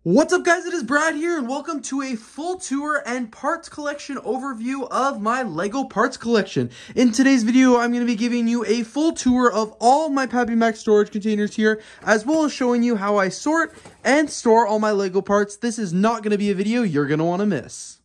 What's up guys, it is Brad here and welcome to a full tour and parts collection overview of my LEGO parts collection. In today's video, I'm going to be giving you a full tour of all my Pappy Max storage containers here, as well as showing you how I sort and store all my LEGO parts. This is not going to be a video you're going to want to miss.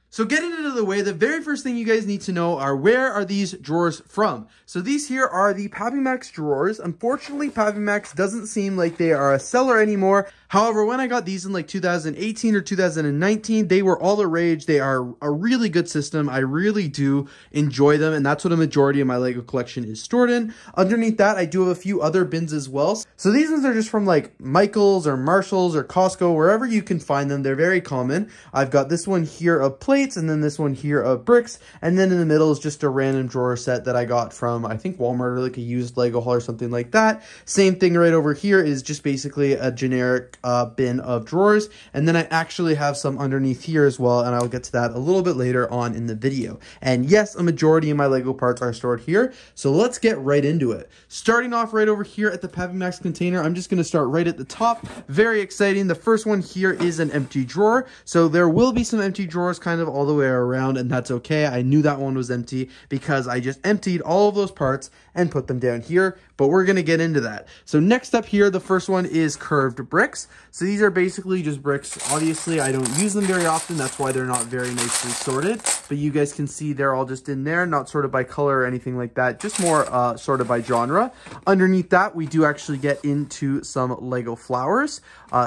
So getting into the way, the very first thing you guys need to know are where are these drawers from? So these here are the Pappy Max drawers. Unfortunately, Pappy Max doesn't seem like they are a seller anymore. However, when I got these in like 2018 or 2019, they were all the rage. They are a really good system. I really do enjoy them, and that's what a majority of my LEGO collection is stored in. Underneath that, I do have a few other bins as well. So these ones are just from like Michael's or Marshall's or Costco, wherever you can find them. They're very common. I've got this one here of plates, and then this one here of bricks, and then in the middle is just a random drawer set that I got from, I think, Walmart or like a used Lego haul or something like that. Same thing right over here is just basically a generic bin of drawers, and then I actually have some underneath here as well, and I'll get to that a little bit later on in the video. And yes, a majority of my LEGO parts are stored here, so let's get right into it. Starting off right over here at the Pappy Max container, I'm just going to start right at the top. Very exciting. The first one here is an empty drawer, so there will be some empty drawers kind of all the way around, and that's okay. I knew that one was empty because I just emptied all of those parts and put them down here, but we're going to get into that. So next up here, the first one is curved bricks. So these are basically just bricks. Obviously, I don't use them very often. That's why they're not very nicely sorted, but you guys can see they're all just in there, not sorted by color or anything like that, just more sorted by genre. Underneath that, we do actually get into some LEGO flowers.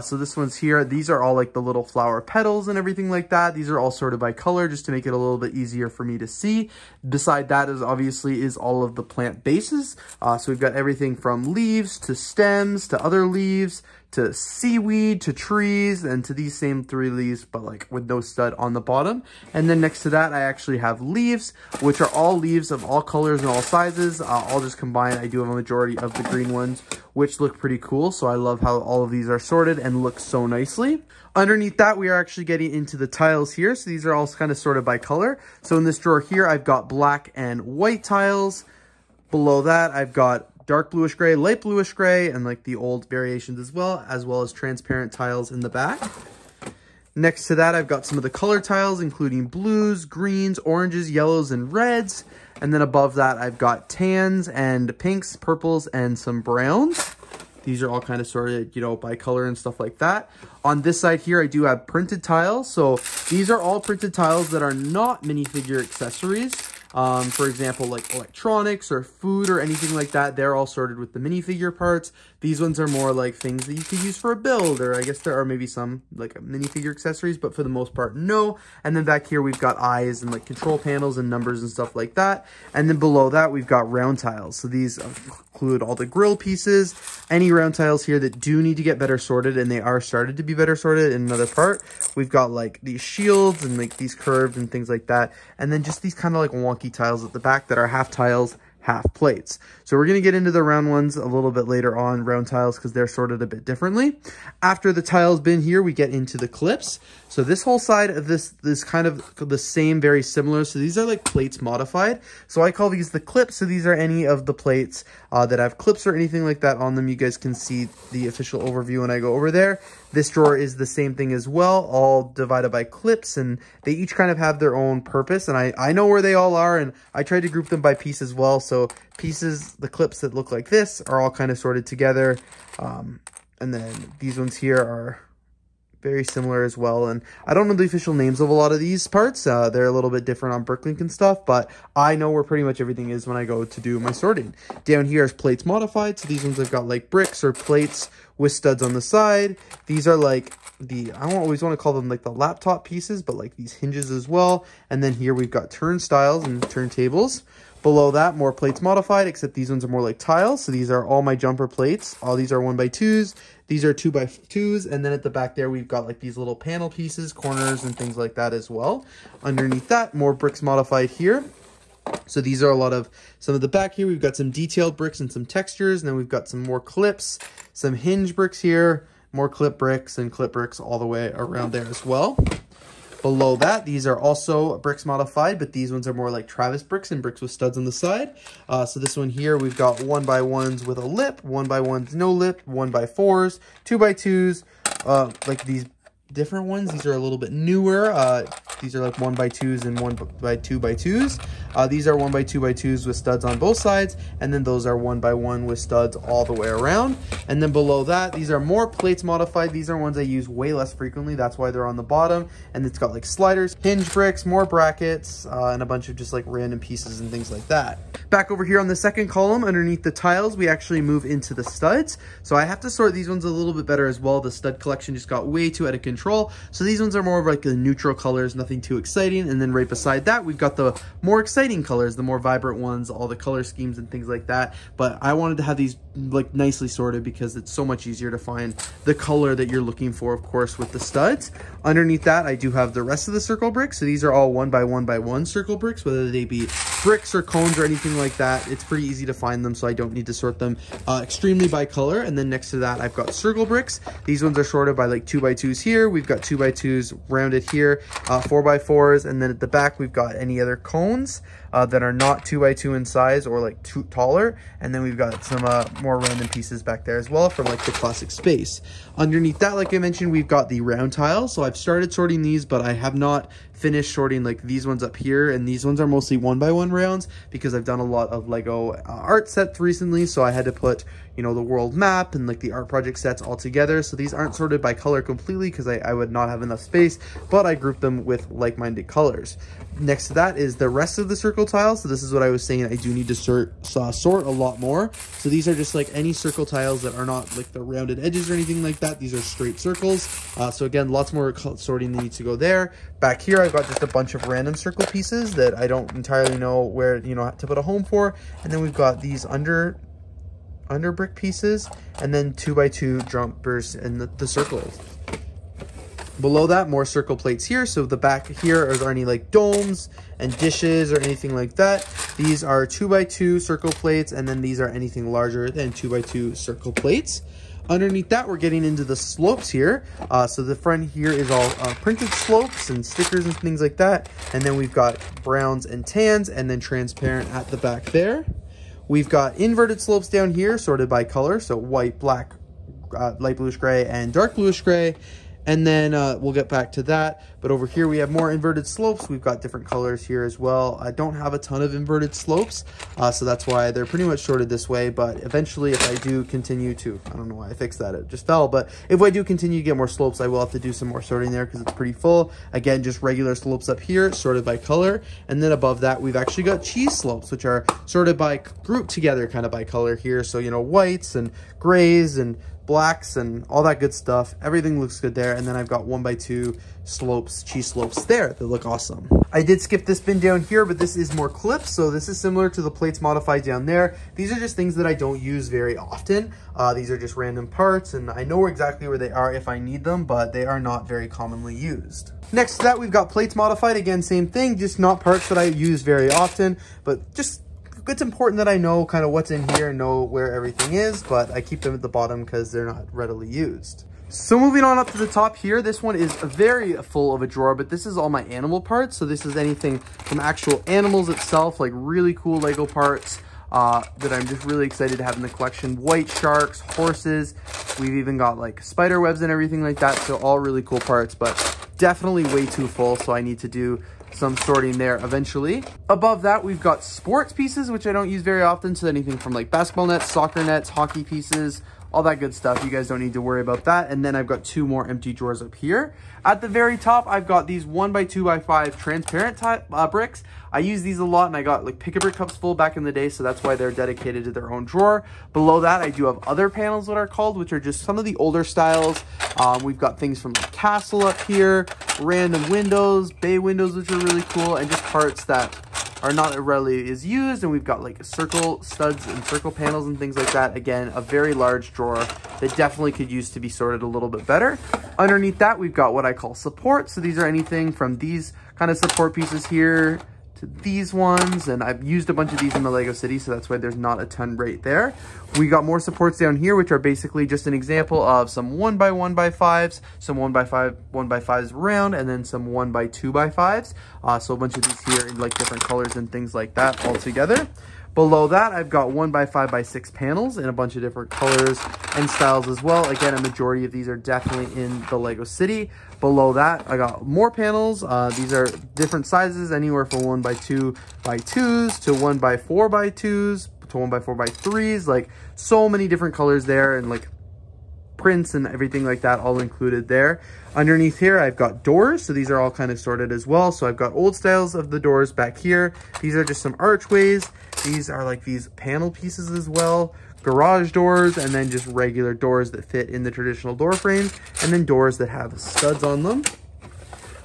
So this one's here. These are all like the little flower petals and everything like that. These are all sorted by color just to make it a little bit easier for me to see. Beside that is obviously all of the plant bases. So we've got everything from leaves to stems to other leaves to seaweed to trees and to these same three leaves, but like with no stud on the bottom. And then next to that, I actually have leaves, which are all leaves of all colors and all sizes. All just combined. I do have a majority of the green ones, which look pretty cool. So I love how all of these are sorted and look so nicely. Underneath that, we are actually getting into the tiles here. So these are all kind of sorted by color. So in this drawer here, I've got black and white tiles. Below that, I've got dark bluish gray, light bluish gray, and like the old variations as well as transparent tiles in the back. Next to that, I've got some of the color tiles, including blues, greens, oranges, yellows, and reds. And then above that, I've got tans and pinks, purples, and some browns. These are all kind of sorted, you know, by color and stuff like that. On this side here, I do have printed tiles. So these are all printed tiles that are not minifigure accessories. For example, like electronics or food or anything like that, they're all sorted with the minifigure parts. These ones are more like things that you could use for a build, or I guess there are maybe some like minifigure accessories, but for the most part, no. And then back here, we've got eyes and like control panels and numbers and stuff like that. And then below that, we've got round tiles. So these include all the grill pieces, any round tiles here that do need to get better sorted, and they are started to be better sorted in another part. We've got like these shields and like these curved and things like that. And then just these kind of like wonky tiles at the back that are half tiles, half plates. So we're going to get into the round ones a little bit later on, round tiles, because they're sorted a bit differently. After the tiles bin here, we get into the clips. So this whole side of this kind of the same, very similar. So these are like plates modified. So I call these the clips. So these are any of the plates that have clips or anything like that on them. You guys can see the official overview when I go over there. This drawer is the same thing as well, all divided by clips, and they each kind of have their own purpose. And I know where they all are, and I tried to group them by piece as well. So pieces, the clips that look like this are all kind of sorted together. And then these ones here are very similar as well. And I don't know the official names of a lot of these parts. They're a little bit different on Bricklink and stuff, but I know where pretty much everything is when I go to do my sorting. Down here is plates modified. So these ones I've got like bricks or plates with studs on the side. These are like I don't always want to call them like the laptop pieces, but like these hinges as well. And then here we've got turnstiles and turntables. Below that, more plates modified, except these ones are more like tiles. So these are all my jumper plates. All these are 1x2s. These are 2x2s. And then at the back there, we've got like these little panel pieces, corners, and things like that as well. Underneath that, more bricks modified here. So these are some of the back here. We've got some detailed bricks and some textures. And then we've got some more clips, some hinge bricks here, more clip bricks and clip bricks all the way around there as well. Below that, these are also bricks modified, but these ones are more like Travis bricks and bricks with studs on the side. So this one here, we've got 1x1s with a lip, 1x1s no lip, 1x4s, 2x2s, like these different ones. These are a little bit newer. These are like 1x2s and 1x2x2s. These are 1x2x2s with studs on both sides, and then those are 1x1 with studs all the way around. And then below that, these are more plates modified. These are ones I use way less frequently. That's why they're on the bottom. And it's got like sliders, hinge bricks, more brackets, and a bunch of just like random pieces and things like that. Back over here on the second column, underneath the tiles, we actually move into the studs. So I have to sort these ones a little bit better as well. The stud collection just got way too out of control. So these ones are more of like the neutral colors, nothing too exciting. And then right beside that, we've got the more exciting colors, the more vibrant ones, all the color schemes and things like that. But I wanted to have these like nicely sorted because it's so much easier to find the color that you're looking for, of course, with the studs. Underneath that, I do have the rest of the circle bricks. So these are all 1x1x1 circle bricks, whether they be bricks or cones or anything like that. It's pretty easy to find them, so I don't need to sort them extremely by color. And then next to that, I've got circle bricks. These ones are sorted by like 2x2s here. We've got 2x2s rounded here, 4x4s, and then at the back, we've got any other cones that are not 2x2 in size or like taller. And then we've got some more random pieces back there as well from like the classic space. Underneath that, like I mentioned, we've got the round tiles. So I've started sorting these, but I have not finished sorting like these ones up here. And these ones are mostly 1x1 rounds because I've done a lot of Lego art sets recently. So I had to put, you know, the world map and like the art project sets all together. So these aren't sorted by color completely because I would not have enough space, but I grouped them with like-minded colors. Next to that is the rest of the circle tiles. So this is what I was saying, I do need to sort a lot more. So these are just like any circle tiles that are not like the rounded edges or anything like that. These are straight circles. So again, lots more sorting that needs to go there. Back here, I've got just a bunch of random circle pieces that I don't entirely know where, you know, to put a home for. And then we've got these under brick pieces, and then 2x2 jumpers in the circles. Below that, more circle plates here. So the back here are there any like domes and dishes or anything like that. These are 2x2 circle plates, and then these are anything larger than 2x2 circle plates. Underneath that, we're getting into the slopes here. So the front here is all printed slopes and stickers and things like that. And then we've got browns and tans, and then transparent at the back there. We've got inverted slopes down here, sorted by color. So white, black, light bluish gray, and dark bluish gray. And then we'll get back to that. But over here, we have more inverted slopes. We've got different colors here as well. I don't have a ton of inverted slopes, so that's why they're pretty much sorted this way. But eventually, if I do continue to, I don't know why I fixed that, it just fell. But if I do continue to get more slopes, I will have to do some more sorting there because it's pretty full. Again, just regular slopes up here, sorted by color. And then above that, we've actually got cheese slopes, which are sorted by, grouped together kind of by color here. So, you know, whites and grays and blacks and all that good stuff. Everything looks good there. And then I've got 1x2 slopes, cheese slopes there that look awesome. I did skip this bin down here, but this is more clips. So this is similar to the plates modified down there. These are just things that I don't use very often. These are just random parts, and I know exactly where they are if I need them, but they are not very commonly used. Next to that, we've got plates modified. Again, same thing, just not parts that I use very often, but just it's important that I know kind of what's in here and know where everything is, but I keep them at the bottom because they're not readily used. So moving on up to the top here, this one is very full of a drawer, but this is all my animal parts. So this is anything from actual animals itself, like really cool Lego parts that I'm just really excited to have in the collection. White sharks, horses, we've even got like spider webs and everything like that. So all really cool parts, but definitely way too full. So I need to do some sorting there eventually. Above that, we've got sports pieces, which I don't use very often. So anything from like basketball nets, soccer nets, hockey pieces, all that good stuff. You guys don't need to worry about that. And then I've got two more empty drawers up here. At the very top, I've got these 1x2x5 transparent type bricks. I use these a lot, and I got like pick-a-brick cups full back in the day, so that's why they're dedicated to their own drawer. Below that, I do have other panels, what are called, which are just some of the older styles. We've got things from like Castle up here, random windows, bay windows, which are really cool, and just parts that are not readily is used. And we've got like circle studs and circle panels and things like that. Again, a very large drawer that definitely could use to be sorted a little bit better. Underneath that, we've got what I call support. So these are anything from these kind of support pieces here to these ones, and I've used a bunch of these in the Lego City, so that's why there's not a ton right there. We got more supports down here, which are basically just an example of some 1x1x5s, some 1x5s round, and then some 1x2x5s. So a bunch of these here in like different colors and things like that all together. Below that, I've got 1x5x6 panels in a bunch of different colors and styles as well. Again, a majority of these are definitely in the Lego City. Below that, I got more panels. These are different sizes, anywhere from 1x2x2s to 1x4x2s to 1x4x3s. Like, so many different colors there, and like prints and everything like that all included there. Underneath here, I've got doors, so these are all kind of sorted as well. So I've got old styles of the doors back here. These are just some archways. These are like these panel pieces as well. Garage doors, and then just regular doors that fit in the traditional door frames, and then doors that have studs on them.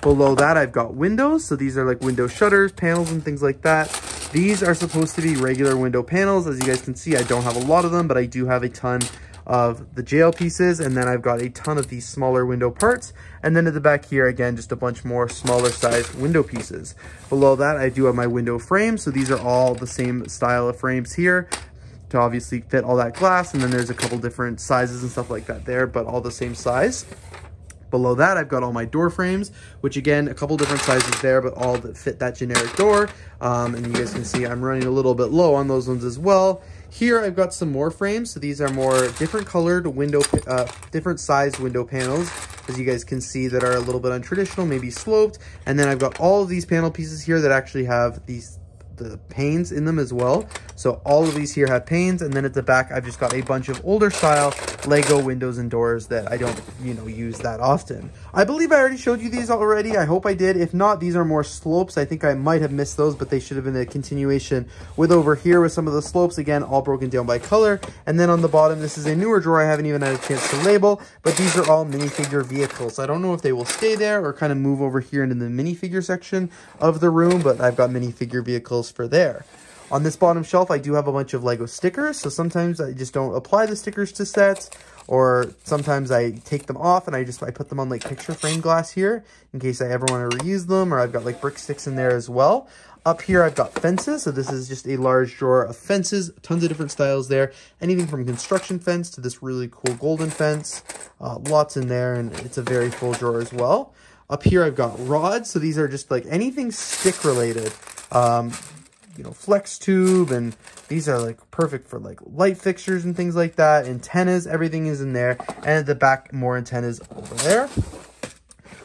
Below that, I've got windows. So these are like window shutters, panels, and things like that. These are supposed to be regular window panels. As you guys can see, I don't have a lot of them, but I do have a ton of the jail pieces, and then I've got a ton of these smaller window parts, and then at the back here again just a bunch more smaller sized window pieces. Below that, I do have my window frames, so these are all the same style of frames here to obviously fit all that glass, and then there's a couple different sizes and stuff like that there, but all the same size. Below that, I've got all my door frames, which again, a couple different sizes there, but all that fit that generic door. And you guys can see I'm running a little bit low on those ones as well. Here, I've got some more frames. So these are more different colored window, different sized window panels, as you guys can see, that are a little bit untraditional, maybe sloped. And then I've got all of these panel pieces here that actually have the panes in them as well. So all of these here have panes, and then at the back I've just got a bunch of older style Lego windows and doors that I don't, use that often. I believe I already showed you these already. I hope I did. If not, these are more slopes. I think I might have missed those, but they should have been a continuation with over here with some of the slopes, again, all broken down by color. And then on the bottom, this is a newer drawer I haven't even had a chance to label, but these are all minifigure vehicles. I don't know if they will stay there or kind of move over here into the minifigure section of the room, but I've got minifigure vehicles for there. On this bottom shelf, I do have a bunch of Lego stickers, so sometimes I just don't apply the stickers to sets, or sometimes I take them off and I put them on like picture frame glass here in case I ever want to reuse them, or I've got like brick sticks in there as well. Up here, I've got fences, so this is just a large drawer of fences, tons of different styles there, anything from construction fence to this really cool golden fence, lots in there, and it's a very full drawer as well. Up here, I've got rods, so these are just like anything stick related. Flex tube, and these are like perfect for like light fixtures and things like that. Antennas, everything is in there, and at the back, more antennas over there.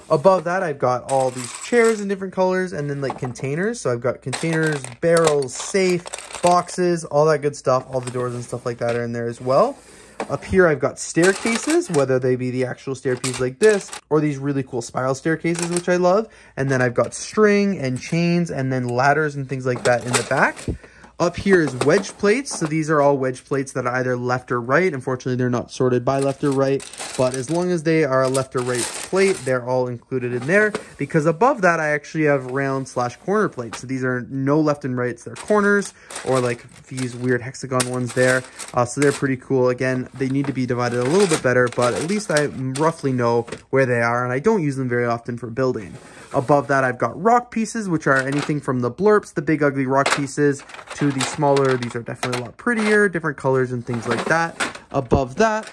Above that, I've got all these chairs in different colors, and then like containers. So I've got containers, barrels, safe, boxes, all that good stuff. All the doors and stuff like that are in there as well. Up here, I've got staircases, whether they be the actual staircase like this, or these really cool spiral staircases, which I love. And then I've got string and chains, and then ladders and things like that in the back. Up here is wedge plates. So these are all wedge plates that are either left or right. Unfortunately, they're not sorted by left or right, but as long as they are a left or right plate, they're all included in there. Because above that, I actually have round / corner plates. So these are no left and rights, they're corners, or like these weird hexagon ones there. So they're pretty cool. Again, they need to be divided a little bit better, but at least I roughly know where they are, and I don't use them very often for building. Above that, I've got rock pieces, which are anything from the blurps, the big ugly rock pieces, to the smaller. These are definitely a lot prettier, different colors and things like that. Above that,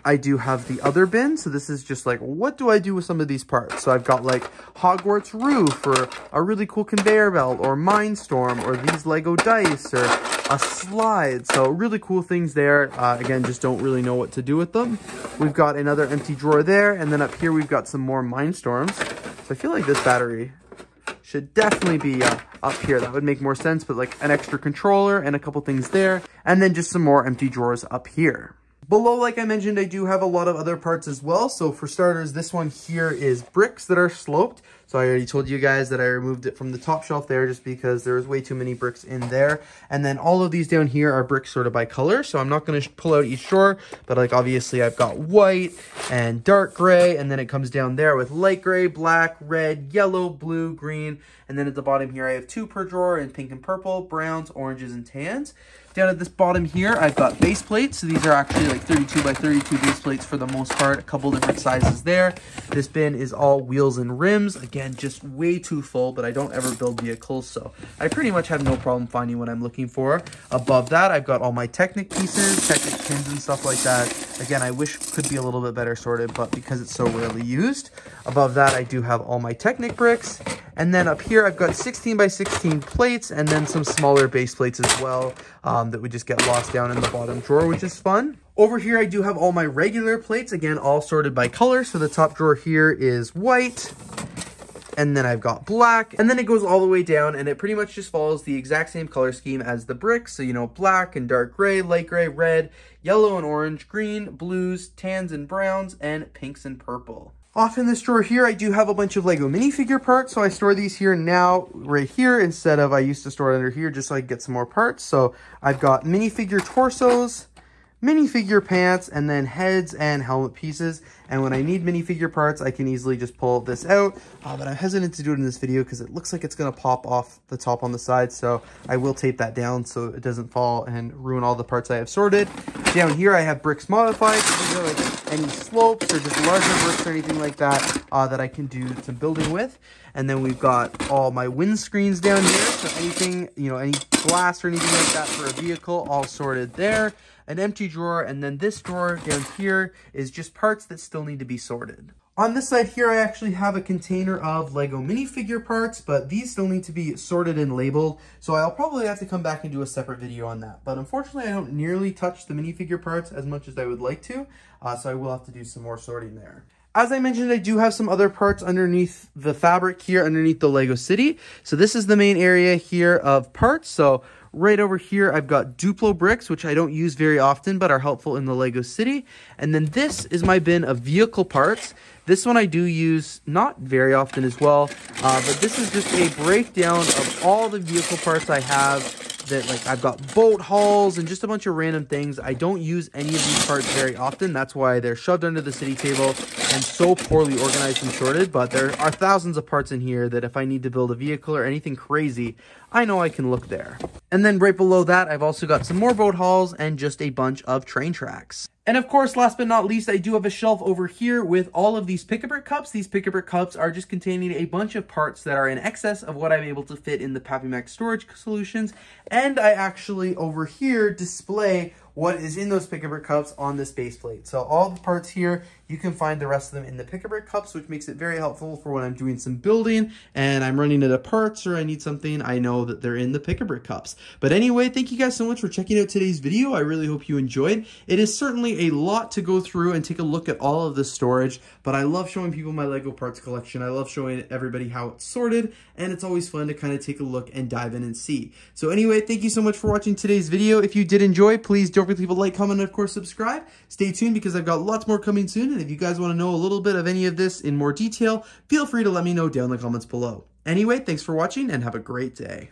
I do have the other bin. So this is just like, what do I do with some of these parts? So I've got like Hogwarts roof, or a really cool conveyor belt, or Mindstorm, or these Lego dice, or a slide. So really cool things there. Again, just don't really know what to do with them. We've got another empty drawer there. And then up here, we've got some more Mindstorms. So I feel like this battery should definitely be up here. That would make more sense, but like an extra controller and a couple things there. And then just some more empty drawers up here. Below, like I mentioned, I do have a lot of other parts as well. So for starters, this one here is bricks that are sloped. So I already told you guys that I removed it from the top shelf there just because there was way too many bricks in there. And then all of these down here are bricks sorted by color. So I'm not going to pull out each drawer, but like obviously I've got white and dark gray, and then it comes down there with light gray, black, red, yellow, blue, green, And then at the bottom here, I have 2 per drawer in pink and purple, browns, oranges, and tans. Down at this bottom here, I've got base plates. So these are actually like 32 by 32 base plates for the most part, a couple different sizes there. This bin is all wheels and rims. Again, just way too full, but I don't ever build vehicles, so I pretty much have no problem finding what I'm looking for. Above that, I've got all my Technic pieces, Technic pins and stuff like that. Again, I wish could be a little bit better sorted, but because it's so rarely used. Above that, I do have all my Technic bricks. And then up here, I've got 16 by 16 plates and then some smaller base plates as well that would just get lost down in the bottom drawer, which is fun. Over here, I do have all my regular plates, again, all sorted by color. So the top drawer here is white. And then I've got black, and then it goes all the way down, and it pretty much just follows the exact same color scheme as the bricks. So, you know, black and dark gray, light gray, red, yellow and orange, green, blues, tans and browns, and pinks and purple. Off in this drawer here, I do have a bunch of Lego minifigure parts, so I store these here now, right here, instead of I used to store it under here just so I could get some more parts. So I've got minifigure torsos, minifigure pants, and then heads and helmet pieces. And when I need minifigure parts, I can easily just pull this out, but I'm hesitant to do it in this video because it looks like it's going to pop off the top on the side, so I will tape that down so it doesn't fall and ruin all the parts I have sorted. Down here, I have bricks modified. These are like any slopes or just larger bricks or anything like that that I can do some building with. And then we've got all my windscreens down here, so anything, you know, any glass or anything like that for a vehicle, all sorted there. An empty drawer, and then this drawer down here is just parts that still need to be sorted. On this side here, I actually have a container of Lego minifigure parts, but these still need to be sorted and labeled, so I'll probably have to come back and do a separate video on that. But unfortunately, I don't nearly touch the minifigure parts as much as I would like to, so I will have to do some more sorting there. As I mentioned, I do have some other parts underneath the fabric here, underneath the Lego City. So this is the main area here of parts. So right over here, I've got Duplo bricks, which I don't use very often, but are helpful in the Lego City. And then this is my bin of vehicle parts. This one I do use not very often as well, but this is just a breakdown of all the vehicle parts I have. That, like, I've got boat hulls and just a bunch of random things. I don't use any of these parts very often. That's why they're shoved under the city table and so poorly organized and sorted. But there are thousands of parts in here that if I need to build a vehicle or anything crazy, I know I can look there. And then right below that, I've also got some more boat hulls and just a bunch of train tracks. And of course, last but not least, I do have a shelf over here with all of these Pick-a-Brick cups. These Pick-a-Brick cups are just containing a bunch of parts that are in excess of what I'm able to fit in the PappyMac storage solutions. And I actually, over here, display what is in those Pick-a-Brick cups on this base plate. So all the parts here, you can find the rest of them in the Pick-a-Brick cups, which makes it very helpful for when I'm doing some building and I'm running out of parts or I need something, I know that they're in the Pick-a-Brick cups. But anyway, thank you guys so much for checking out today's video. I really hope you enjoyed. It is certainly a lot to go through and take a look at all of the storage, but I love showing people my Lego parts collection. I love showing everybody how it's sorted, and it's always fun to kind of take a look and dive in and see. So anyway, thank you so much for watching today's video. If you did enjoy, please don't forget to leave a like, comment, and of course subscribe. Stay tuned because I've got lots more coming soon, and if you guys want to know a little bit of any of this in more detail, feel free to let me know down in the comments below. Anyway, thanks for watching and have a great day.